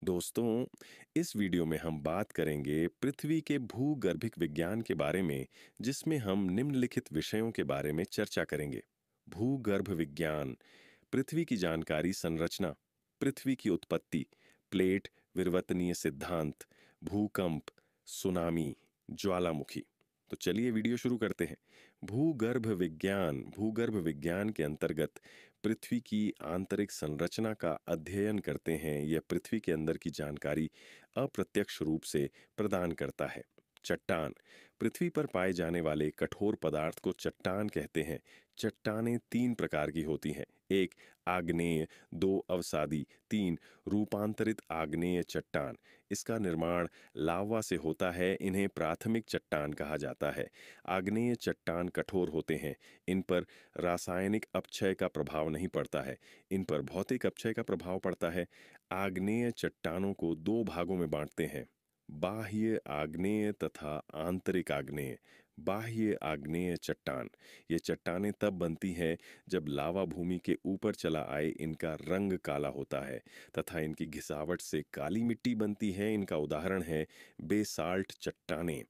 दोस्तों, इस वीडियो में हम बात करेंगे पृथ्वी के भूगर्भिक विज्ञान के बारे में, जिसमें हम निम्नलिखित विषयों के बारे में चर्चा करेंगे। भूगर्भ विज्ञान, पृथ्वी की जानकारी संरचना, पृथ्वी की उत्पत्ति, प्लेट विवर्तनीय सिद्धांत, भूकंप, सुनामी, ज्वालामुखी। तो चलिए वीडियो शुरू करते हैं। भूगर्भ विज्ञान के अंतर्गत पृथ्वी की आंतरिक संरचना का अध्ययन करते हैं। यह पृथ्वी के अंदर की जानकारी अप्रत्यक्ष रूप से प्रदान करता है। चट्टान, पृथ्वी पर पाए जाने वाले कठोर पदार्थ को चट्टान कहते हैं। चट्टानें तीन प्रकार की होती हैं। एक, आग्नेय। दो, अवसादी। तीन, रूपांतरित आग्नेय चट्टान। इसका निर्माण लावा से होता है। इन्हें प्राथमिक चट्टान कहा जाता है। आग्नेय चट्टान कठोर होते हैं। इन पर रासायनिक अपक्षय का प्रभाव नहीं पड़ता है, इन पर भौतिक अपक्षय का प्रभाव पड़ता है। आग्नेय चट्टानों को दो भागों में बांटते हैं, बाह्य आग्नेय तथा आंतरिक आग्नेय। बाह्य आग्नेय चट्टान, ये चट्टानें तब बनती हैं जब लावा भूमि के ऊपर चला आए। इनका रंग काला होता है तथा इनकी घिसावट से काली मिट्टी बनती है। इनका उदाहरण है बेसाल्ट चट्टानें।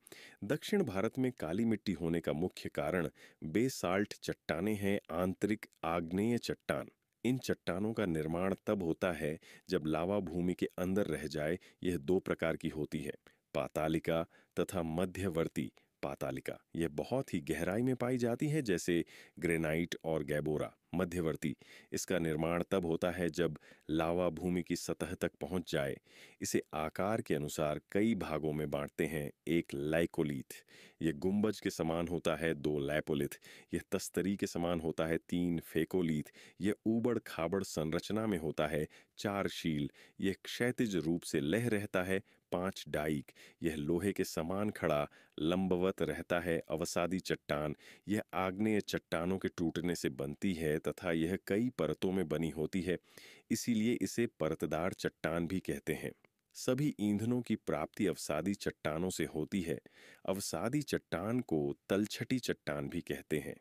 दक्षिण भारत में काली मिट्टी होने का मुख्य कारण बेसाल्ट चट्टानें हैं। आंतरिक आग्नेय चट्टान, इन चट्टानों का निर्माण तब होता है जब लावा भूमि के अंदर रह जाए। यह दो प्रकार की होती है, पातालिका तथा मध्यवर्ती पातालिका। यह बहुत ही गहराई में पाई जाती है, जैसे ग्रेनाइट और गैबोरा। मध्यवर्ती, इसका निर्माण तब होता है जब लावा भूमि की सतह तक पहुंच जाए। इसे आकार के अनुसार कई भागों में बांटते हैं। एक, लाइकोलिथ, यह गुंबज के समान होता है। दो, लैपोलिथ, यह तस्तरी के समान होता है। तीन, फेकोलिथ, यह ऊबड़ खाबड़ संरचना में होता है। चार, शील, यह क्षैतिज रूप से लह रहता है। पांच, डाइक, यह लोहे के समान खड़ा लंबवत रहता है। अवसादी चट्टान, यह आग्नेय चट्टानों के टूटने से बनती है तथा यह कई परतों में बनी होती है, इसीलिए इसे परतदार चट्टान भी कहते हैं। सभी ईंधनों की प्राप्ति अवसादी चट्टानों से होती है। अवसादी चट्टान को तलछटी चट्टान भी कहते हैं।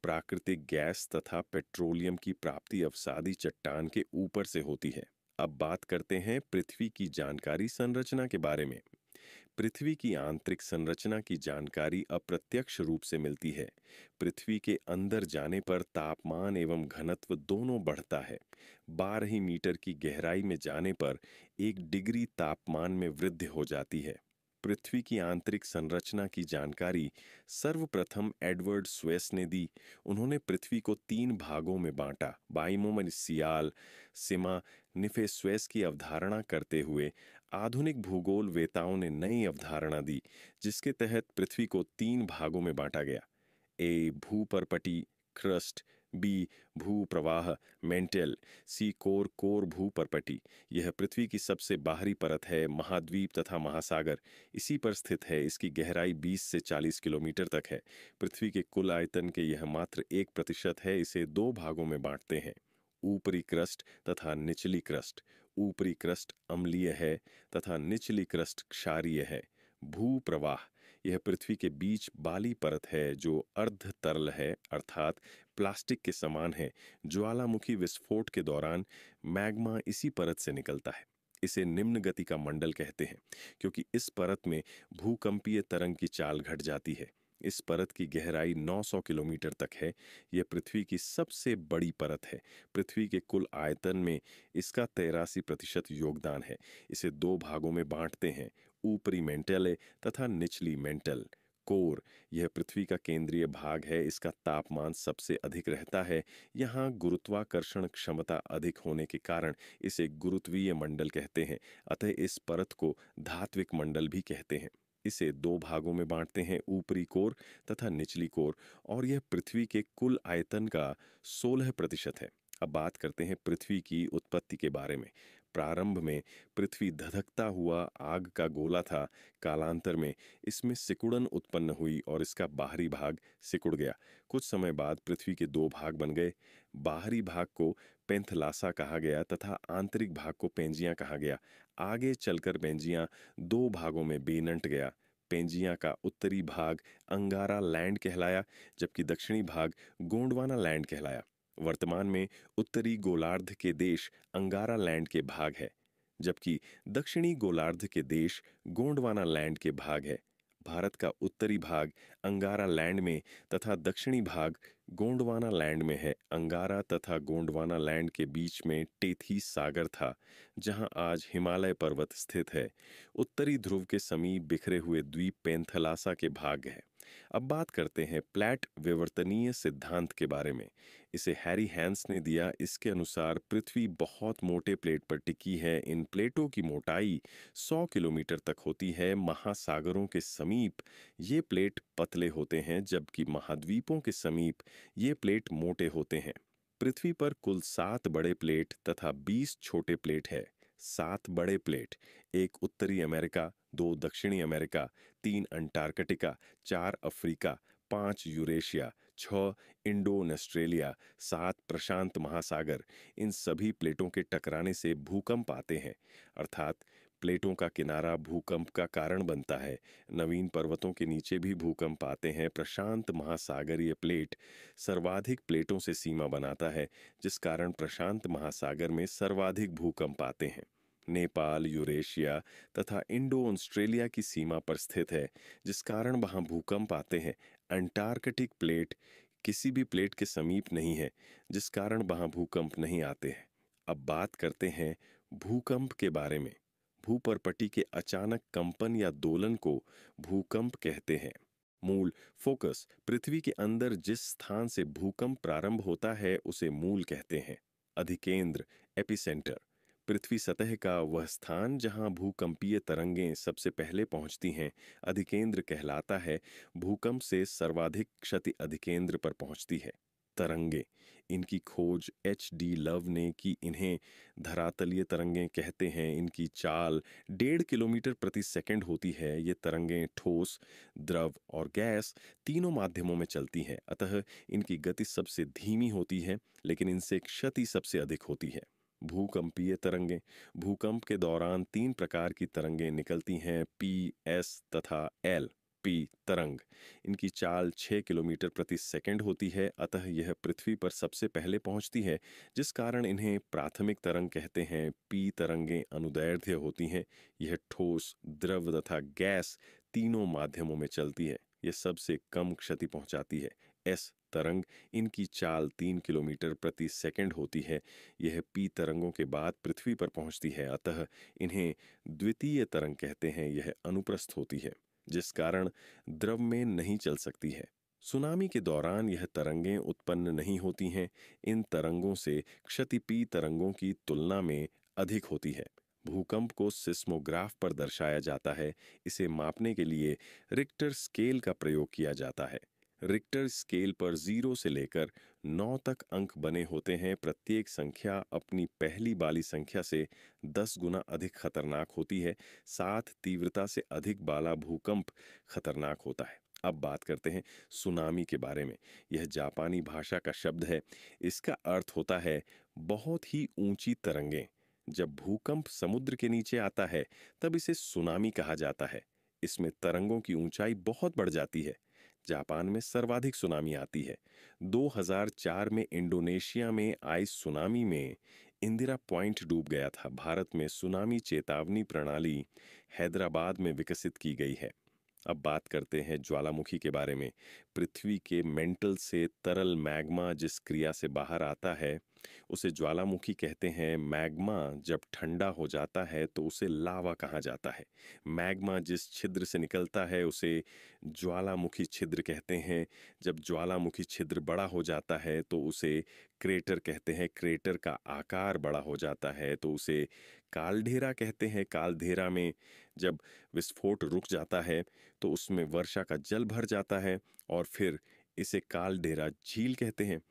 प्राकृतिक गैस तथा पेट्रोलियम की प्राप्ति अवसादी चट्टान के ऊपर से होती है। अब बात करते हैं पृथ्वी की जानकारी संरचना के बारे में। पृथ्वी की आंतरिक संरचना की जानकारी अप्रत्यक्ष रूप से मिलती है। पृथ्वी के अंदर जाने पर तापमान एवं घनत्व दोनों बढ़ता है। 12 मीटर की गहराई में जाने पर 1 डिग्री तापमान में वृद्धि हो जाती है। पृथ्वी की आंतरिक संरचना की जानकारी सर्वप्रथम एडवर्ड स्वेस ने दी। उन्होंने पृथ्वी को 3 भागों में बांटा। बाइमोमनसियाल सिमा निफेस्वेस की अवधारणा करते हुए आधुनिक भूगोल वेताओं ने नई अवधारणा दी, जिसके तहत पृथ्वी को 3 भागों में बांटा गया। ए, भूपर्पटी क्रस्ट। बी, भूप्रवाह मेंटल। सी, कोर भूपर्पटी, यह पृथ्वी की सबसे बाहरी परत है। महाद्वीप तथा महासागर इसी पर स्थित है। इसकी गहराई 20 से 40 किलोमीटर तक है। पृथ्वी के कुल आयतन के यह मात्र 1% है। इसे 2 भागों में बांटते हैं, ऊपरी क्रस्ट तथा निचली क्रस्ट। ऊपरी क्रस्ट अम्लीय है तथा निचली क्रस्ट क्षारीय है। भूप्रवाह, यह पृथ्वी के बीच बाली परत है जो अर्ध तरल है, अर्थात प्लास्टिक के समान है। ज्वालामुखी विस्फोट के दौरान मैग्मा इसी परत से निकलता है। इसे निम्न गति का मंडल कहते हैं, क्योंकि इस परत में भूकंपीय तरंग की चाल घट जाती है। इस परत की गहराई 900 किलोमीटर तक है। यह पृथ्वी की सबसे बड़ी परत है। पृथ्वी के कुल आयतन में इसका 83% योगदान है। इसे 2 भागों में बांटते हैं, ऊपरी मेंटल तथा निचली मेंटल। कोर, यह पृथ्वी का केंद्रीय भाग है। इसका तापमान सबसे अधिक रहता है। यहाँ गुरुत्वाकर्षण क्षमता अधिक होने के कारण इसे गुरुत्वीय मंडल कहते हैं। अतः इस परत को धात्विक मंडल भी कहते हैं। इसे 2 भागों में बांटते हैं, ऊपरी कोर तथा निचली कोर, और यह पृथ्वी के कुल आयतन का 16% है। अब बात करते हैं पृथ्वी की उत्पत्ति के बारे में। प्रारंभ में पृथ्वी धधकता हुआ आग का गोला था। कालांतर में इसमें सिकुड़न उत्पन्न हुई और इसका बाहरी भाग सिकुड़ गया। कुछ समय बाद पृथ्वी के 2 भाग बन गए। बाहरी भाग को पेंथलासा कहा गया तथा आंतरिक भाग को पेंजिया कहा गया। आगे चलकर पेंजिया 2 भागों में बेनट गया। पेंजिया का उत्तरी भाग अंगारा लैंड कहलाया, जबकि दक्षिणी भाग गोंडवाना लैंड कहलाया। वर्तमान में उत्तरी गोलार्ध के देश अंगारा लैंड के भाग है। जबकि दक्षिणी गोलार्ध के देश गोंडवाना लैंड के भाग है। भारत का उत्तरी भाग अंगारा लैंड में तथा दक्षिणी भाग गोंडवाना लैंड में है। अंगारा तथा गोंडवाना लैंड के बीच में टेथीस सागर था, जहां आज हिमालय पर्वत स्थित है। उत्तरी ध्रुव के समीप बिखरे हुए द्वीप पेंथलासा के भाग है। अब बात करते हैं प्लैट विवर्तनीय सिद्धांत के बारे में। इसे हैरी हैंस ने दिया। इसके अनुसार पृथ्वी बहुत मोटे प्लेट पर टिकी है। इन प्लेटों की मोटाई 100 किलोमीटर तक होती है। महासागरों के समीप ये प्लेट पतले होते हैं, जबकि महाद्वीपों के समीप ये प्लेट मोटे होते हैं। पृथ्वी पर कुल 7 बड़े प्लेट तथा 20 छोटे प्लेट है। 7 बड़े प्लेट, 1 उत्तरी अमेरिका, 2 दक्षिणी अमेरिका, 3 अंटार्कटिका, 4 अफ्रीका, 5 यूरेशिया, 6 इंडोन ऑस्ट्रेलिया, 7 प्रशांत महासागर। इन सभी प्लेटों के टकराने से भूकंप आते हैं, अर्थात प्लेटों का किनारा भूकंप का कारण बनता है। नवीन पर्वतों के नीचे भी भूकंप आते हैं। प्रशांत महासागरीय प्लेट सर्वाधिक प्लेटों से सीमा बनाता है, जिस कारण प्रशांत महासागर में सर्वाधिक भूकंप आते हैं। नेपाल यूरेशिया तथा इंडो ऑस्ट्रेलिया की सीमा पर स्थित है, जिस कारण वहां भूकंप आते हैं। अंटार्कटिक प्लेट किसी भी प्लेट के समीप नहीं है, जिस कारण वहां भूकंप नहीं आते हैं। अब बात करते हैं भूकंप के बारे में। भूपर्पटी के अचानक कंपन या दोलन को भूकंप कहते हैं। मूल फोकस, पृथ्वी के अंदर जिस स्थान से भूकंप प्रारंभ होता है उसे मूल कहते हैं। अधिकेंद्र, एपिसेंटर, पृथ्वी सतह का वह स्थान जहां भूकंपीय तरंगें सबसे पहले पहुंचती हैं, अधिकेंद्र कहलाता है। भूकंप से सर्वाधिक क्षति अधिकेंद्र पर पहुंचती है। तरंगे, इनकी खोज H.D. लव ने की। इन्हें धरातलीय तरंगें कहते हैं। इनकी चाल 1.5 किलोमीटर प्रति सेकंड होती है। ये तरंगें ठोस, द्रव और गैस तीनों माध्यमों में चलती हैं, अतः इनकी गति सबसे धीमी होती है, लेकिन इनसे क्षति सबसे अधिक होती है। भूकंपीय तरंगें, भूकंप के दौरान 3 प्रकार की तरंगें निकलती हैं, P, S तथा L। पी तरंग, इनकी चाल 6 किलोमीटर प्रति सेकंड होती है, अतः यह पृथ्वी पर सबसे पहले पहुंचती है, जिस कारण इन्हें प्राथमिक तरंग कहते हैं। पी तरंगें अनुदैर्ध्य होती हैं। यह ठोस, द्रव तथा गैस तीनों माध्यमों में चलती है। यह सबसे कम क्षति पहुंचाती है। एस तरंग, इनकी चाल 3 किलोमीटर प्रति सेकंड होती है। यह पी तरंगों के बाद पृथ्वी पर पहुंचती है, अतः इन्हें द्वितीय तरंग कहते हैं। यह अनुप्रस्थ होती है, जिस कारण द्रव में नहीं चल सकती है। सुनामी के दौरान यह तरंगें उत्पन्न नहीं होती हैं। इन तरंगों से क्षति पी तरंगों की तुलना में अधिक होती है। भूकंप को सिस्मोग्राफ पर दर्शाया जाता है। इसे मापने के लिए रिक्टर स्केल का प्रयोग किया जाता है। रिक्टर स्केल पर 0 से लेकर 9 तक अंक बने होते हैं। प्रत्येक संख्या अपनी पहली वाली संख्या से 10 गुना अधिक खतरनाक होती है। 7 तीव्रता से अधिक वाला भूकंप खतरनाक होता है। अब बात करते हैं सुनामी के बारे में। यह जापानी भाषा का शब्द है। इसका अर्थ होता है बहुत ही ऊंची तरंगें। जब भूकंप समुद्र के नीचे आता है, तब इसे सुनामी कहा जाता है। इसमें तरंगों की ऊंचाई बहुत बढ़ जाती है। जापान में सर्वाधिक सुनामी आती है। 2004 में इंडोनेशिया में आई सुनामी में इंदिरा पॉइंट डूब गया था। भारत में सुनामी चेतावनी प्रणाली हैदराबाद में विकसित की गई है। अब बात करते हैं ज्वालामुखी के बारे में। पृथ्वी के मेंटल से तरल मैग्मा जिस क्रिया से बाहर आता है, उसे ज्वालामुखी कहते हैं। मैग्मा जब ठंडा हो जाता है तो उसे लावा कहा जाता है। मैग्मा जिस छिद्र से निकलता है उसे ज्वालामुखी छिद्र कहते हैं। जब ज्वालामुखी छिद्र बड़ा हो जाता है तो उसे क्रेटर कहते हैं। क्रेटर का आकार बड़ा हो जाता है तो उसे कालढेरा कहते हैं। कालधेरा में जब विस्फोट रुक जाता है तो उसमें वर्षा का जल भर जाता है और फिर इसे कालडेरा झील कहते हैं।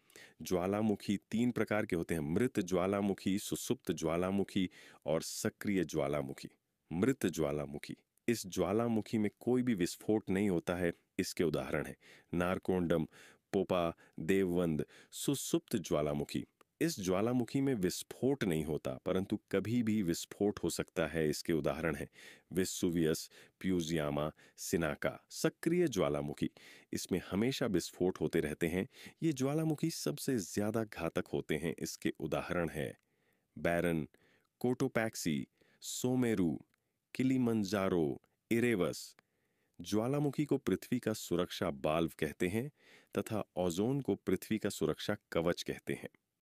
ज्वालामुखी 3 प्रकार के होते हैं, मृत ज्वालामुखी, सुसुप्त ज्वालामुखी और सक्रिय ज्वालामुखी। मृत ज्वालामुखी, इस ज्वालामुखी में कोई भी विस्फोट नहीं होता है। इसके उदाहरण है नारकोंडम, पोपा, देववंद। सुसुप्त ज्वालामुखी, इस ज्वालामुखी में विस्फोट नहीं होता, परंतु कभी भी विस्फोट हो सकता है। इसके उदाहरण है वेसुवियस, प्यूजियामा, सिनाका। सक्रिय ज्वालामुखी, इसमें हमेशा विस्फोट होते रहते हैं। ये ज्वालामुखी सबसे ज्यादा घातक होते हैं। इसके उदाहरण है बैरन, कोटोपैक्सी, सोमेरु, किलिमंजारो, इरेवस। ज्वालामुखी को पृथ्वी का सुरक्षा बाल्व कहते हैं तथा ओजोन को पृथ्वी का सुरक्षा कवच कहते हैं।